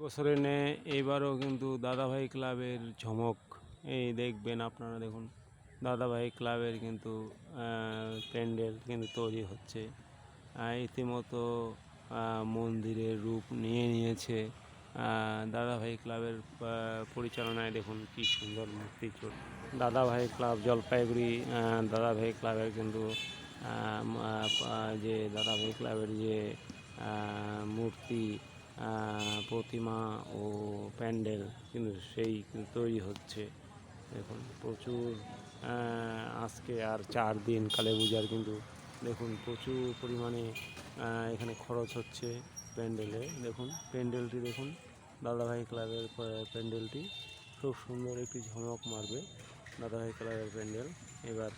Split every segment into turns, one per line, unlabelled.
বছরে নেয় এইবারও কিন্তু দাদাভাই ক্লাবের ঝমক এই দেখবেন আপনারা। দেখুন দাদাভাই ক্লাবের কিন্তু প্যান্ডেল কিন্তু তৈরি হচ্ছে। ইতিমতো মন্দিরের রূপ নিয়েছে দাদাভাই ক্লাবের পরিচালনায়। দেখুন কি সুন্দর মূর্তি দাদাভাই ক্লাব জলপাইগুড়ি। দাদাভাই ক্লাবের কিন্তু যে দাদাভাই ক্লাবের যে মূর্তি, প্রতিমা ও প্যান্ডেল কিন্তু সেই তৈরি হচ্ছে। দেখুন প্রচুর আজকে আর 4 দিন কালী পূজার কিন্তু দেখুন প্রচুর পরিমাণে এখানে খরচ হচ্ছে প্যান্ডেলে। দেখুন প্যান্ডেলটি দেখুন, দাদাভাই ক্লাবের প্যান্ডেলটি খুব সুন্দর একটি ঝলক মারবে দাদাভাই ক্লাবের প্যান্ডেল। এবার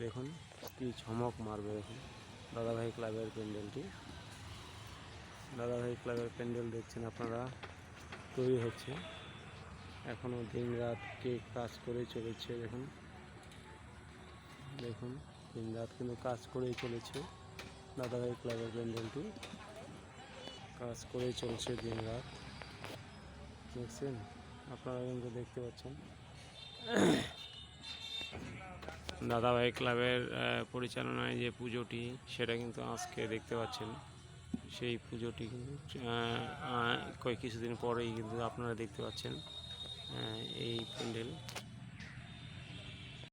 দেখুন কি ঝলক মারবে। দেখুন দাদাভাই ক্লাবের প্যান্ডেলটি, দাদাভাই ক্লাবের প্যান্ডেল দেখছেন আপনারা তৈরি হচ্ছে। এখনও দিন রাত কে কাজ করে চলেছে। দেখুন দেখুন দিন রাত কিন্তু কাজ করেই চলেছে দাদাভাই ক্লাবের প্যান্ডেলটি, কাজ করেই চলছে দিন রাত। দেখছেন আপনারা কিন্তু দেখতে পাচ্ছেন দাদাভাই ক্লাবের পরিচালনায় যে পুজোটি সেটা কিন্তু আজকে দেখতে পাচ্ছেন। সেই পুজোটি কিন্তু কিছুদিন পরেই কিন্তু আপনারা দেখতে পাচ্ছেন এই প্যান্ডেল।